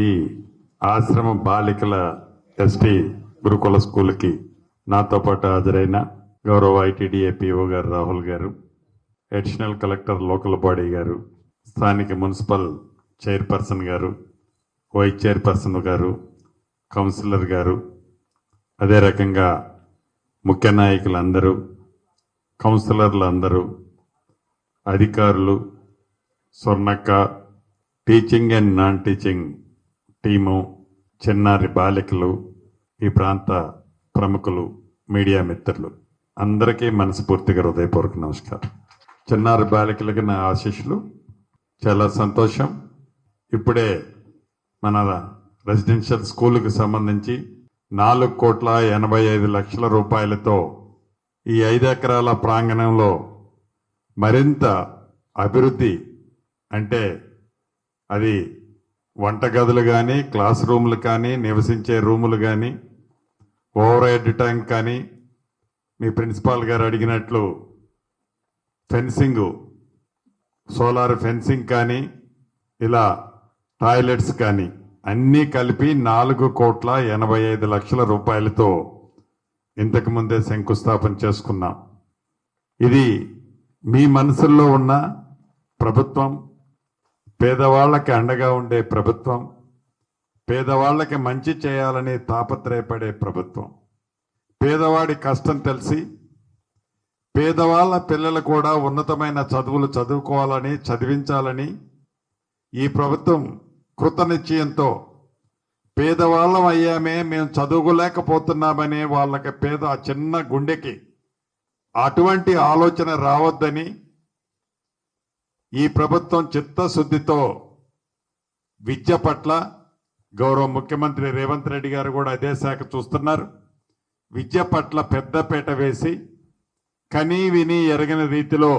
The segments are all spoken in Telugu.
ఈ ఆశ్రమ బాలికల ఎస్టీ గురుకుల స్కూల్కి నాతో పాటు హాజరైన గౌరవ ఐటీడీఏ పిఓ గారు రాహుల్ గారు, అడిషనల్ కలెక్టర్ లోకల్ బాడీ గారు, స్థానిక మున్సిపల్ చైర్పర్సన్ గారు, వైస్ చైర్పర్సన్ గారు, కౌన్సిలర్ గారు, అదే రకంగా ముఖ్య నాయకులందరూ, కౌన్సిలర్లు అందరూ, అధికారులు, స్వర్ణక్క, teaching and non teaching team, చిన్నారి బాలికలు, ఈ ప్రాంత ప్రముఖులు, మీడియా మిత్రులు అందరికీ మనస్ఫూర్తిగా హృదయపూర్వక నమస్కారం. చిన్నారి బాలికలకి నా ఆశీస్సులు. చాలా సంతోషం. ఇప్పుడే మన రెసిడెన్షియల్ స్కూల్కి సంబంధించి 4,85,00,000 రూపాయలతో ఈ 5 ఎకరాల ప్రాంగణంలో మరింత అభివృద్ధి, అంటే అది వంటగదులు కానీ, క్లాస్ రూములు కానీ, నివసించే రూములు కానీ, ఓవర్ హెడ్ ట్యాంక్ కానీ, మీ ప్రిన్సిపాల్ గారు అడిగినట్లు ఫెన్సింగ్, సోలార్ ఫెన్సింగ్ కానీ, ఇలా టాయిలెట్స్ కానీ అన్నీ కలిపి 4,85,00,000 రూపాయలతో ఇంతకుముందే శంకుస్థాపన చేసుకున్నాం. ఇది మీ మనసుల్లో ఉన్న ప్రభుత్వం, పేదవాళ్లకి అండగా ఉండే ప్రభుత్వం, పేదవాళ్లకి మంచి చేయాలని తాపత్రయపడే ప్రభుత్వం. పేదవాడి కష్టం తెలిసి పేదవాళ్ల పిల్లలు కూడా ఉన్నతమైన చదువులు చదువుకోవాలని, చదివించాలని ఈ ప్రభుత్వం కృతనిశ్చయంతో పేదవాళ్ళం అయ్యామే, మేము చదువుకోలేకపోతున్నామని వాళ్ళకి చిన్న గుండెకి అటువంటి ఆలోచన రావద్దని ఈ ప్రభుత్వం చిత్తశుద్ధితో విద్య పట్ల, గౌరవ ముఖ్యమంత్రి రేవంత్ రెడ్డి గారు కూడా అదే శాఖ చూస్తున్నారు, విద్య పట్ల పెద్దపీట వేసి కనీ విని ఎరగని రీతిలో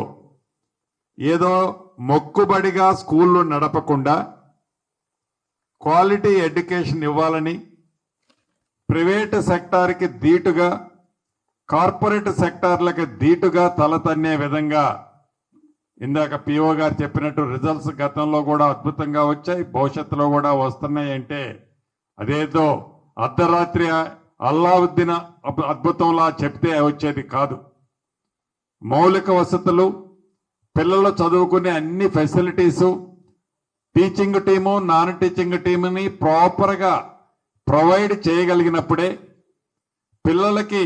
ఏదో మొక్కుబడిగా స్కూళ్ళు నడపకుండా క్వాలిటీ ఎడ్యుకేషన్ ఇవ్వాలని, ప్రైవేటు సెక్టార్కి ధీటుగా, కార్పొరేట్ సెక్టార్లకు ధీటుగా తలతన్నే విధంగా ఇందాక పిఓ గారు చెప్పినట్టు రిజల్ట్స్ గతంలో కూడా అద్భుతంగా వచ్చాయి, భవిష్యత్తులో కూడా వస్తున్నాయి. అంటే అదేదో అర్ధరాత్రి అల్లావుద్దీన్ అద్భుతంలా చెప్తే వచ్చేది కాదు. మౌలిక వసతులు, పిల్లలు చదువుకునే అన్ని facilities, teaching team, non teaching టీముని ప్రాపర్గా ప్రొవైడ్ చేయగలిగినప్పుడే, పిల్లలకి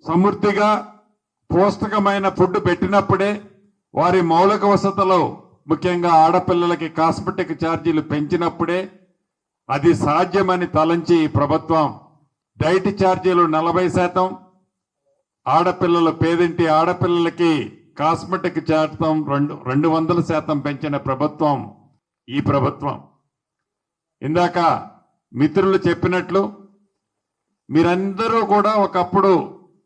సమృద్ధిగా పౌష్టికమైన ఫుడ్ పెట్టినప్పుడే, వారి మౌలిక వసతులు ముఖ్యంగా ఆడపిల్లలకి కాస్మెటిక్ ఛార్జీలు పెంచినప్పుడే అది సాధ్యమని తలంచి ఈ ప్రభుత్వం డైట్ ఛార్జీలు 40%, ఆడపిల్లలు, పేదింటి ఆడపిల్లలకి కాస్మెటిక్ ఛార్జీ 200% పెంచిన ప్రభుత్వం ఈ ప్రభుత్వం. ఇందాక మిత్రులు చెప్పినట్లు మీరందరూ కూడా ఒకప్పుడు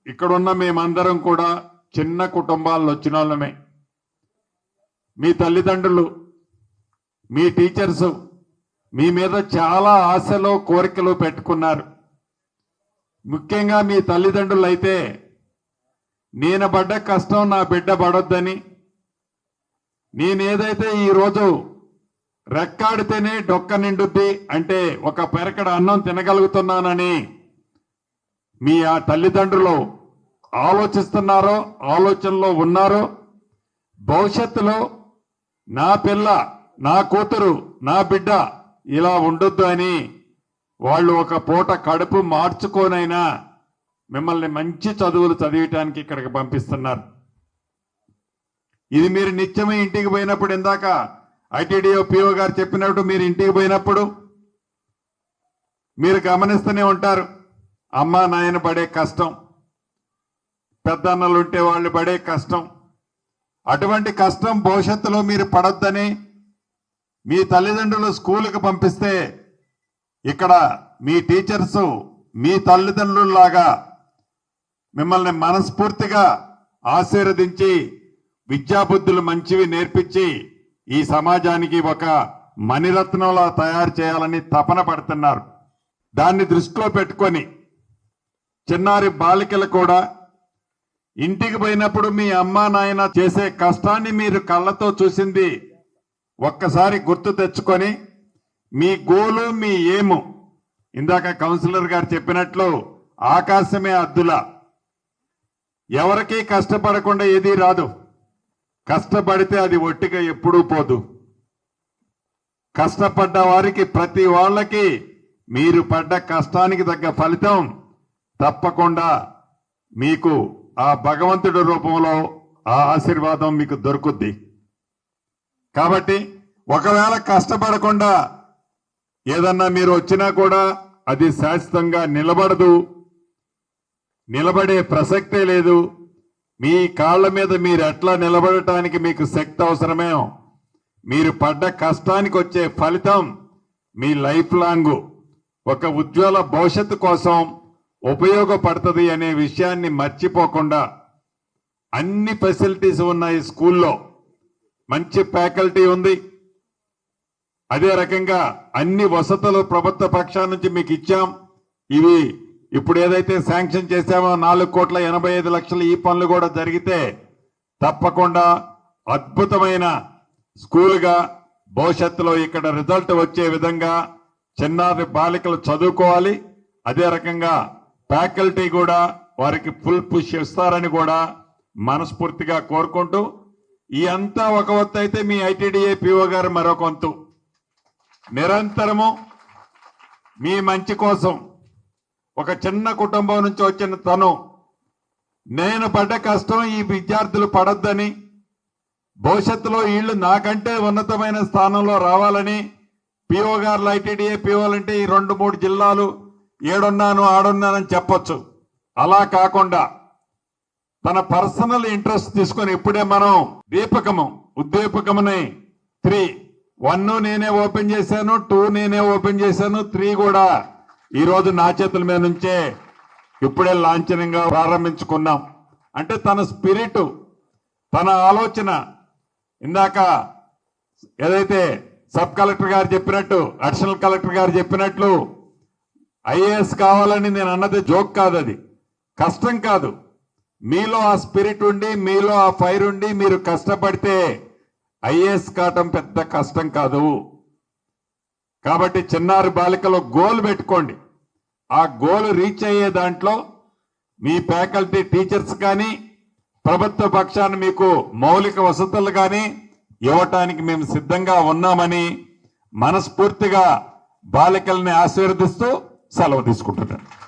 ఇక్కడున్న మేమందరం కూడా చిన్న కుటుంబాల్లో వచ్చిన వాళ్ళమే. మీ తల్లిదండ్రులు, మీ టీచర్స్ మీ మీద చాలా ఆశలు, కోరికలు పెట్టుకున్నారు. ముఖ్యంగా మీ తల్లిదండ్రులు అయితే నేను పడ్డ కష్టం నా బిడ్డ పడొద్దని, నేనేదైతే ఈరోజు రెక్కాడితేనే డొక్క నిండుద్ది, అంటే ఒక పెరకడ అన్నం తినగలుగుతున్నానని మీ ఆ తల్లిదండ్రులు ఆలోచిస్తున్నారో, ఆలోచనలో ఉన్నారో, భవిష్యత్తులో నా పిల్ల, నా కూతురు, నా బిడ్డ ఇలా ఉండొద్దు అని వాళ్ళు ఒక పూట కడుపు మార్చుకోనైనా మిమ్మల్ని మంచి చదువులు చదివటానికి ఇక్కడికి పంపిస్తున్నారు. ఇది మీరు నిత్యమే ఇంటికి పోయినప్పుడు, ఇందాక ఐటీడీఓ పిఓ గారు చెప్పినట్టు, మీరు ఇంటికి పోయినప్పుడు మీరు గమనిస్తూనే ఉంటారు అమ్మా నాయన పడే కష్టం, పెద్దన్నలు ఉంటే వాళ్ళు పడే కష్టం. అటువంటి కష్టం భవిష్యత్తులో మీరు పడొద్దని మీ తల్లిదండ్రులు స్కూలుకి పంపిస్తే ఇక్కడ మీ టీచర్స్ మీ తల్లిదండ్రుల్లాగా మిమ్మల్ని మనస్ఫూర్తిగా ఆశీర్వదించి విద్యాబుద్ధులు మంచివి నేర్పించి ఈ సమాజానికి ఒక మణిరత్నంలా తయారు చేయాలని తపన పడుతున్నారు. దాన్ని దృష్టిలో పెట్టుకొని చిన్నారి బాలికలు కూడా ఇంటికి పోయినప్పుడు మీ అమ్మా నాయన చేసే కష్టాన్ని మీరు కళ్ళతో చూసింది ఒక్కసారి గుర్తు తెచ్చుకొని మీ గోలు మీ ఏము ఇందాక కౌన్సిలర్ గారు చెప్పినట్లు ఆకాశమే అద్దుల. ఎవరికి కష్టపడకుండా ఏదీ రాదు. కష్టపడితే అది ఒట్టిగా ఎప్పుడూ పోదు. కష్టపడ్డ వారికి ప్రతి వాళ్ళకి మీరు పడ్డ కష్టానికి తగ్గ ఫలితం తప్పకుండా మీకు ఆ భగవంతుడి రూపంలో ఆ ఆశీర్వాదం మీకు దొరుకుద్ది. కాబట్టి ఒకవేళ కష్టపడకుండా ఏదన్నా మీరు వచ్చినా కూడా అది శాశ్వతంగా నిలబడదు, నిలబడే ప్రసక్తే లేదు. మీ కాళ్ళ మీద మీరు ఎట్లా నిలబడటానికి మీకు శక్తి అవసరమే. మీరు పడ్డ కష్టానికి వచ్చే ఫలితం మీ లైఫ్ లాంగ్ ఒక ఉజ్వల భవిష్యత్తు కోసం ఉపయోగపడుతుంది అనే విషయాన్ని మర్చిపోకుండా అన్ని ఫెసిలిటీస్ ఉన్నాయి. స్కూల్లో మంచి ఫ్యాకల్టీ ఉంది. అదే రకంగా అన్ని వసతులు ప్రభుత్వ పక్షాల నుంచి మీకు ఇచ్చాం. ఇవి ఇప్పుడు ఏదైతే శాంక్షన్ చేశామో 4,85,00,000 ఈ పనులు కూడా జరిగితే తప్పకుండా అద్భుతమైన స్కూలుగా భవిష్యత్తులో ఇక్కడ రిజల్ట్ వచ్చే విధంగా చిన్నారి బాలికలు చదువుకోవాలి. అదే రకంగా ఫ్యాకల్టీ కూడా వారికి ఫుల్ పుష్ ఇస్తారని కూడా మనస్ఫూర్తిగా కోరుకుంటూ, ఈ అంతా ఒక వంతు అయితే మీ ఐటీడీఏ పిఓ గారు మరొక వంతు నిరంతరము మీ మంచి కోసం. ఒక చిన్న కుటుంబం నుంచి వచ్చిన తను నేను పడ్డ కష్టం ఈ విద్యార్థులు పడొద్దని, భవిష్యత్తులో వీళ్ళు నాకంటే ఉన్నతమైన స్థానంలో రావాలని పిఓ గారు ఐటీడీఏ పిఓలంటే ఈ 2-3 జిల్లాలు ఏడున్నాను ఆడున్నానని చెప్పొచ్చు. అలా కాకుండా తన పర్సనల్ ఇంట్రెస్ట్ తీసుకొని ఇప్పుడే మనం ఉద్దీపకముని 1 నేనే ఓపెన్ చేశాను, 2 నేనే ఓపెన్ చేశాను, 3 కూడా ఈ రోజు నా చేతుల మీద నుంచే ఇప్పుడే లాంఛనంగా ప్రారంభించుకున్నాం. అంటే తన స్పిరిట్, తన ఆలోచన, ఇందాక ఏదైతే సబ్ కలెక్టర్ గారు చెప్పినట్టు, అడిషనల్ కలెక్టర్ గారు చెప్పినట్లు ఐఏఎస్ కావాలని నేను అన్నది జోక్ కాదు, అది కష్టం కాదు. మీలో ఆ స్పిరిట్ ఉండి, మీలో ఆ ఫైర్ ఉండి మీరు కష్టపడితే ఐఏఎస్ కావటం పెద్ద కష్టం కాదు. కాబట్టి చిన్నారి బాలికలు గోల్ పెట్టుకోండి. ఆ గోల్ రీచ్ అయ్యే దాంట్లో మీ ఫ్యాకల్టీ టీచర్స్ కానీ ప్రభుత్వ పక్షాన్ని మీకు మౌలిక వసతులు కానీ ఇవ్వటానికి మేము సిద్ధంగా ఉన్నామని మనస్ఫూర్తిగా బాలికల్ని ఆశీర్వదిస్తూ సెలవు తీసుకుంటున్నాను.